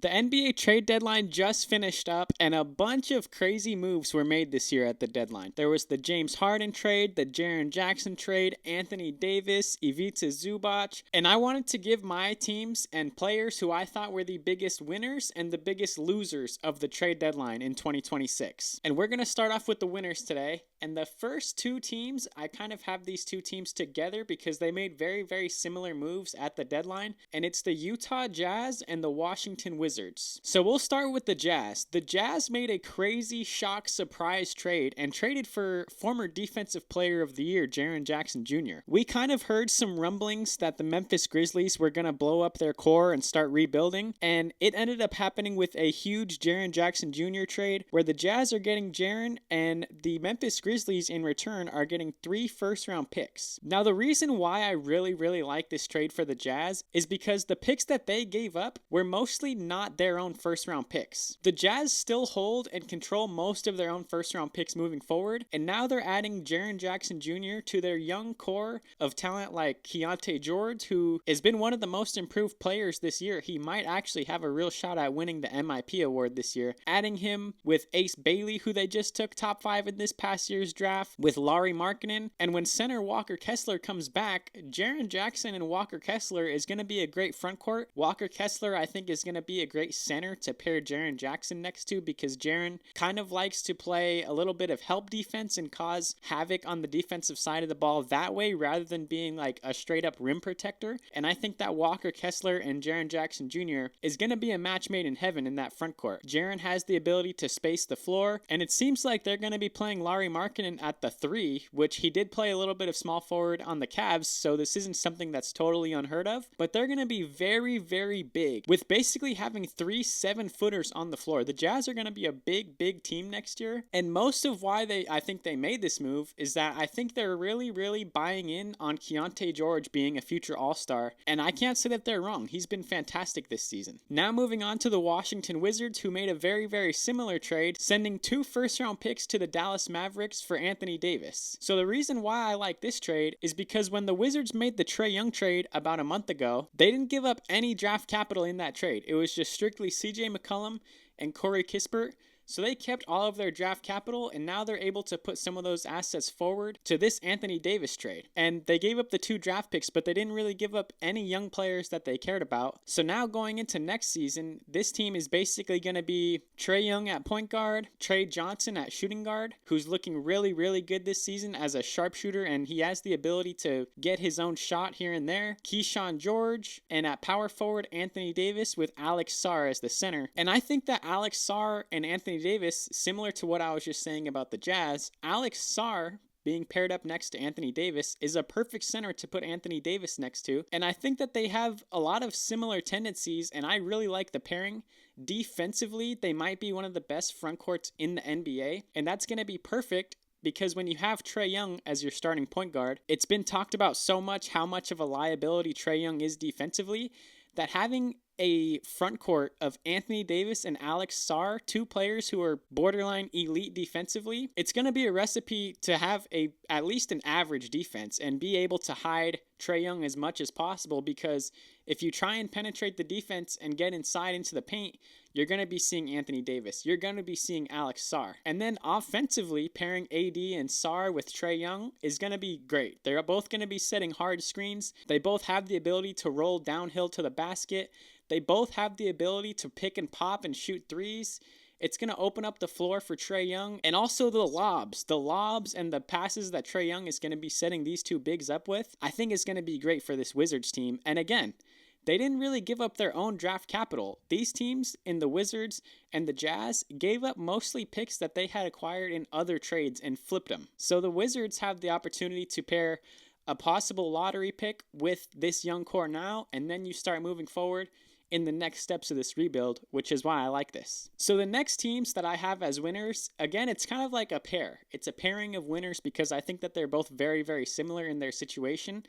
The NBA trade deadline just finished up, and a bunch of crazy moves were made this year at the deadline. There was the James Harden trade, the Jaren Jackson trade, Anthony Davis, Ivica Zubac, and I wanted to give my teams and players who I thought were the biggest winners and the biggest losers of the trade deadline in 2026. And we're going to start off with the winners today. And the first two teams, I kind of have these two teams together because they made very, very similar moves at the deadline. And it's the Utah Jazz and the Washington Wizards. So we'll start with the Jazz. The Jazz made a crazy shock surprise trade and traded for former Defensive Player of the Year, Jaren Jackson Jr. We kind of heard some rumblings that the Memphis Grizzlies were going to blow up their core and start rebuilding. And it ended up happening with a huge Jaren Jackson Jr. trade where the Jazz are getting Jaren and the Memphis Grizzlies in return are getting 3 first-round picks. Now, the reason why I really like this trade for the Jazz is because the picks that they gave up were mostly not their own first-round picks. The Jazz still hold and control most of their own first-round picks moving forward, and now they're adding Jaren Jackson Jr. to their young core of talent like Keontae George, who has been one of the most improved players this year. He might actually have a real shot at winning the MIP award this year. Adding him with Ace Bailey, who they just took top 5 in this past year's draft, with Lauri Markkanen, and when center Walker Kessler comes back, Jaren Jackson and Walker Kessler is going to be a great front court. Walker Kessler, I think, is going to be a great center to pair Jaren Jackson next to because Jaren kind of likes to play a little bit of help defense and cause havoc on the defensive side of the ball that way rather than being like a straight up rim protector. And I think that Walker Kessler and Jaren Jackson Jr. is going to be a match made in heaven in that front court. Jaren has the ability to space the floor, and it seems like they're going to be playing Lauri Markkanen at the 3, which he did play a little bit of small forward on the Cavs, so this isn't something that's totally unheard of, but they're going to be very big with basically having 3 7-footers on the floor. The Jazz are going to be a big team next year, and most of why I think they made this move is that I think they're really buying in on Keontae George being a future All-Star, and I can't say that they're wrong. He's been fantastic this season. Now moving on to the Washington Wizards, who made a very similar trade, sending 2 first-round picks to the Dallas Mavericks for Anthony Davis. So the reason why I like this trade is because when the Wizards made the Trae Young trade about a month ago, they didn't give up any draft capital in that trade. It was just strictly CJ McCollum and Corey Kispert. So they kept all of their draft capital, and now they're able to put some of those assets forward to this Anthony Davis trade. And they gave up the 2 draft picks, but they didn't really give up any young players that they cared about. So now going into next season, this team is basically going to be Trae Young at point guard, Trey Johnson at shooting guard, who's looking really good this season as a sharpshooter, and he has the ability to get his own shot here and there. Keyshawn George, and at power forward, Anthony Davis with Alex Sarr as the center. And I think that Alex Sarr and Anthony Davis, similar to what I was just saying about the Jazz, Alex Sarr being paired up next to Anthony Davis is a perfect center to put Anthony Davis next to. And I think that they have a lot of similar tendencies, and I really like the pairing. Defensively, they might be one of the best front courts in the NBA, and that's going to be perfect because when you have Trae Young as your starting point guard, it's been talked about so much how much of a liability Trae Young is defensively that having a front court of Anthony Davis and Alex Sarr, 2 players who are borderline elite defensively, it's going to be a recipe to have at least an average defense and be able to hide Trae Young as much as possible, because if you try and penetrate the defense and get inside into the paint, you're going to be seeing Anthony Davis. You're going to be seeing Alex Sarr. And then offensively, pairing AD and Sarr with Trae Young is going to be great. They're both going to be setting hard screens. They both have the ability to roll downhill to the basket. They both have the ability to pick and pop and shoot threes. It's going to open up the floor for Trae Young, and also the lobs and the passes that Trae Young is going to be setting these 2 bigs up with, I think is going to be great for this Wizards team. And again, they didn't really give up their own draft capital. These teams in the Wizards and the Jazz gave up mostly picks that they had acquired in other trades and flipped them. So the Wizards have the opportunity to pair a possible lottery pick with this young core now, and then you start moving forward in the next steps of this rebuild, which is why I like this. So the next teams that I have as winners, again, it's kind of like a pair. It's a pairing of winners because I think that they're both very similar in their situation,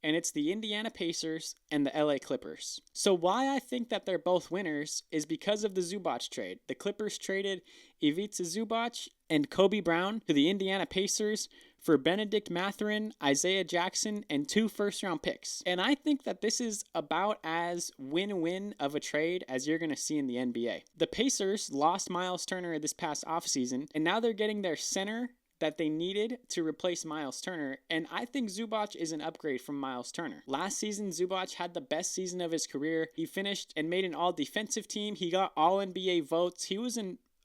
and it's the Indiana Pacers and the LA Clippers. So why I think that they're both winners is because of the Zubac trade. The Clippers traded Ivica Zubac and Kobe Brown to the Indiana Pacers for Benedict Mathurin, Isaiah Jackson, and 2 first-round picks. And I think that this is about as win-win of a trade as you're going to see in the NBA. The Pacers lost Miles Turner this past offseason, and now they're getting their center that they needed to replace Miles Turner, and I think Zubac is an upgrade from Miles Turner. Last season, Zubac had the best season of his career. He finished and made an all-defensive team. He got All-NBA votes. He was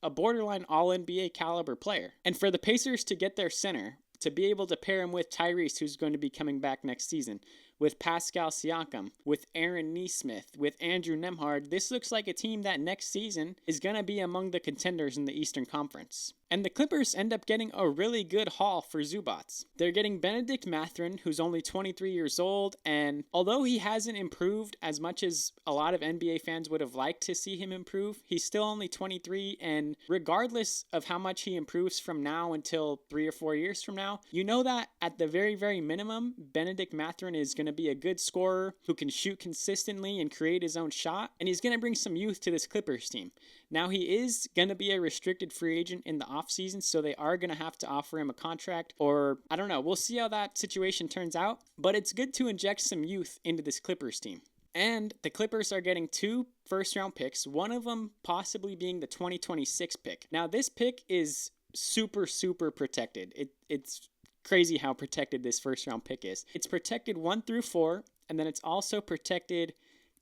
a borderline All-NBA caliber player. And for the Pacers to get their center, to be able to pair him with Tyrese, who's going to be coming back next season, with Pascal Siakam, with Aaron Nesmith, with Andrew Nembhard, this looks like a team that next season is going to be among the contenders in the Eastern Conference. And the Clippers end up getting a really good haul for Zubac. They're getting Benedict Mathurin, who's only 23 years old, and although he hasn't improved as much as a lot of NBA fans would have liked to see him improve, he's still only 23, and regardless of how much he improves from now until 3 or 4 years from now, you know that at the very, very minimum, Benedict Mathurin is going to be a good scorer who can shoot consistently and create his own shot, and he's going to bring some youth to this Clippers team. Now, he is going to be a restricted free agent in the offseason, so they are going to have to offer him a contract, or I don't know. We'll see how that situation turns out, but it's good to inject some youth into this Clippers team. And the Clippers are getting 2 first-round picks, one of them possibly being the 2026 pick. Now, this pick is super, super protected. It's crazy how protected this first-round pick is. It's protected 1 through 4, and then it's also protected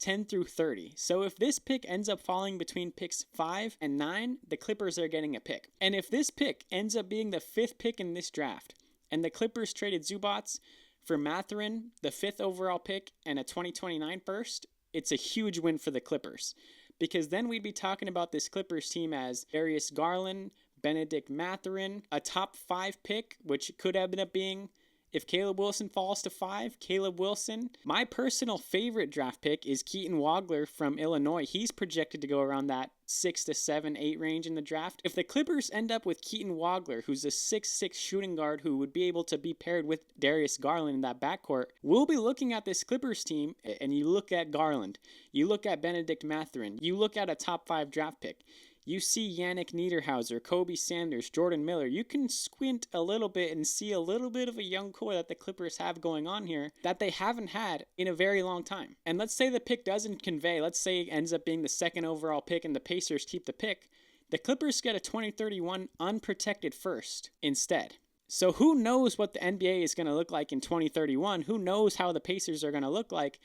10 through 30. So if this pick ends up falling between picks 5 and 9, the Clippers are getting a pick. And if this pick ends up being the 5th pick in this draft, and the Clippers traded Zubac for Mathurin, the 5th overall pick, and a 2029 first, it's a huge win for the Clippers. Because then we'd be talking about this Clippers team as Darius Garland, Benedict Mathurin, a top 5 pick, which could end up being, if Caleb Wilson falls to 5, Caleb Wilson. My personal favorite draft pick is Keaton Wagler from Illinois. He's projected to go around that 6 to 7, 8 range in the draft. If the Clippers end up with Keaton Wagler, who's a 6'6 shooting guard who would be able to be paired with Darius Garland in that backcourt, we'll be looking at this Clippers team, and you look at Garland, you look at Benedict Mathurin, you look at a top 5 draft pick. You see Yannick Niederhauser, Kobe Sanders, Jordan Miller. You can squint a little bit and see a little bit of a young core that the Clippers have going on here that they haven't had in a very long time. And let's say the pick doesn't convey. Let's say it ends up being the 2nd overall pick and the Pacers keep the pick. The Clippers get a 2031 unprotected first instead. So who knows what the NBA is going to look like in 2031? Who knows how the Pacers are going to look like?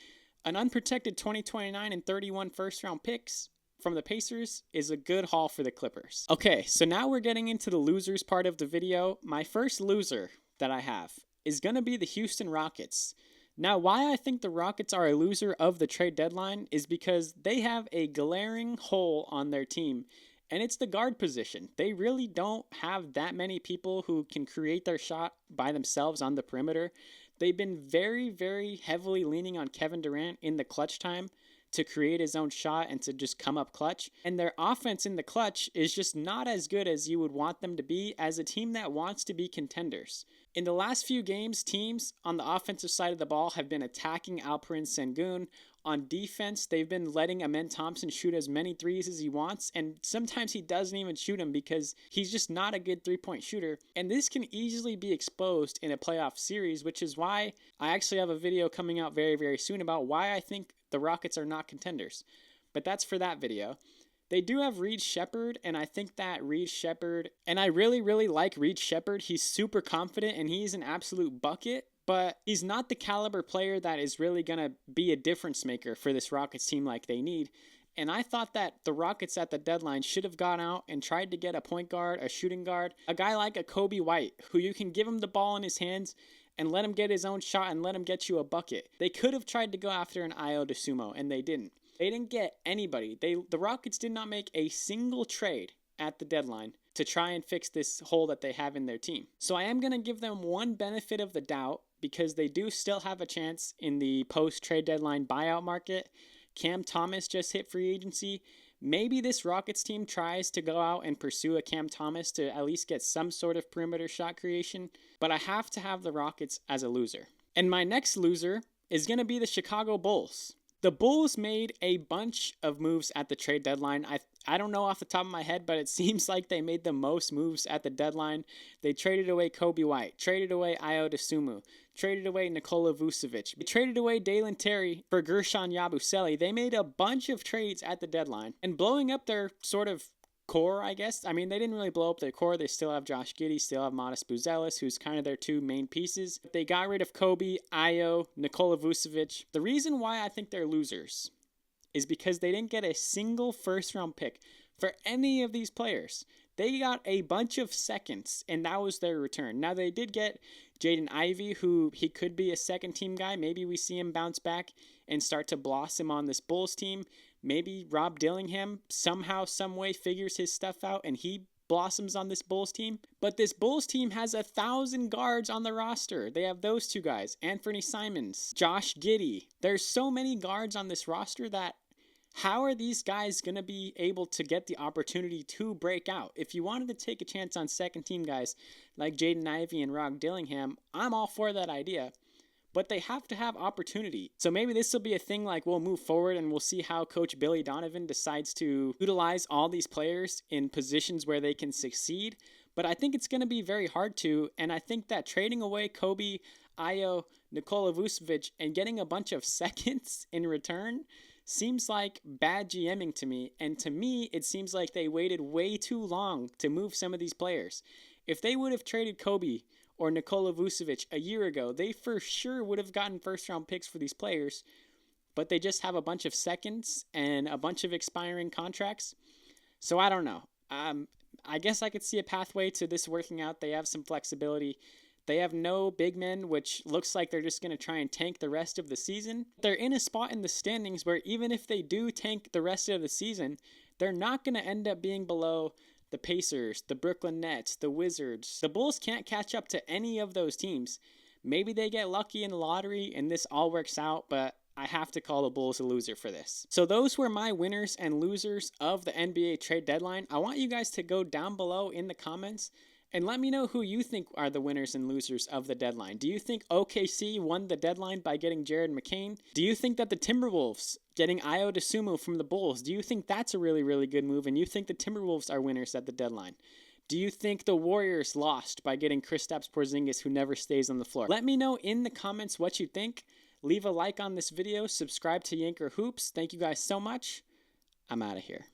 An unprotected 2029 and 31 first-round picks from the Pacers is a good haul for the Clippers. Okay, so now we're getting into the losers part of the video. My first loser that I have is going to be the Houston Rockets. Now, why I think the Rockets are a loser of the trade deadline is because they have a glaring hole on their team, and it's the guard position. They really don't have that many people who can create their shot by themselves on the perimeter. They've been very, very heavily leaning on Kevin Durant in the clutch time to create his own shot and to just come up clutch. And their offense in the clutch is just not as good as you would want them to be as a team that wants to be contenders. In the last few games, teams on the offensive side of the ball have been attacking Alperen Sengun. On defense, they've been letting Amen Thompson shoot as many threes as he wants, and sometimes he doesn't even shoot them because he's just not a good three-point shooter. And this can easily be exposed in a playoff series, which is why I actually have a video coming out very, very soon about why I think the Rockets are not contenders. But that's for that video. They do have Reed Sheppard, and I think that Reed Sheppard, and I really, really like Reed Sheppard. He's super confident, and he's an absolute bucket, but he's not the caliber player that is really going to be a difference maker for this Rockets team like they need. And I thought that the Rockets at the deadline should have gone out and tried to get a point guard, a shooting guard, a guy like a Kobe White, who you can give him the ball in his hands and let him get his own shot and let him get you a bucket. They could have tried to go after an Ayo Dosunmu, and they didn't. They didn't get anybody. The Rockets did not make a single trade at the deadline to try and fix this hole that they have in their team. So I am going to give them one benefit of the doubt because they do still have a chance in the post-trade deadline buyout market. Cam Thomas just hit free agency. Maybe this Rockets team tries to go out and pursue a Cam Thomas to at least get some sort of perimeter shot creation, but I have to have the Rockets as a loser. And my next loser is going to be the Chicago Bulls. The Bulls made a bunch of moves at the trade deadline. I don't know off the top of my head, but it seems like they made the most moves at the deadline. They traded away Kobe White, traded away Ayo Dosunmu, traded away Nikola Vucevic. They traded away Dalen Terry for Gershon Yabusele. They made a bunch of trades at the deadline and blowing up their sort of core, I guess. I mean, they didn't really blow up their core. They still have Josh Giddey, still have Modest Buzelis, who's kind of their two main pieces. They got rid of Kobe, Ayo, Nikola Vucevic. The reason why I think they're losers is because they didn't get a single first-round pick for any of these players. They got a bunch of seconds, and that was their return. Now, they did get Jaden Ivey, who he could be a second-team guy. Maybe we see him bounce back and start to blossom on this Bulls team. Maybe Rob Dillingham somehow, someway figures his stuff out and he blossoms on this Bulls team. But this Bulls team has 1,000 guards on the roster. They have those two guys, Anthony Simons, Josh Giddey. There's so many guards on this roster that how are these guys going to be able to get the opportunity to break out? If you wanted to take a chance on second team guys like Jaden Ivey and Rob Dillingham, I'm all for that idea. But they have to have opportunity. So maybe this will be a thing like we'll move forward and we'll see how Coach Billy Donovan decides to utilize all these players in positions where they can succeed. But I think it's going to be very hard to. And I think that trading away Kobe, Ayo, Nikola Vucevic, and getting a bunch of seconds in return seems like bad GMing to me. And to me, it seems like they waited way too long to move some of these players. If they would have traded Kobe or Nikola Vucevic a year ago, they for sure would have gotten first-round picks for these players, but they just have a bunch of seconds and a bunch of expiring contracts. So I don't know. I guess I could see a pathway to this working out. They have some flexibility. They have no big men, which looks like they're just going to try and tank the rest of the season. They're in a spot in the standings where even if they do tank the rest of the season, they're not going to end up being below the Pacers, the Brooklyn Nets, the Wizards. The Bulls can't catch up to any of those teams. Maybe they get lucky in the lottery and this all works out, but I have to call the Bulls a loser for this. So those were my winners and losers of the NBA trade deadline. I want you guys to go down below in the comments and let me know who you think are the winners and losers of the deadline. Do you think OKC won the deadline by getting Jared McCain? Do you think that the Timberwolves getting Ayo Dosunmu from the Bulls, do you think that's a really, really good move? And you think the Timberwolves are winners at the deadline? Do you think the Warriors lost by getting Kristaps Porzingis, who never stays on the floor? Let me know in the comments what you think. Leave a like on this video. Subscribe to Yanker Hoops. Thank you guys so much. I'm out of here.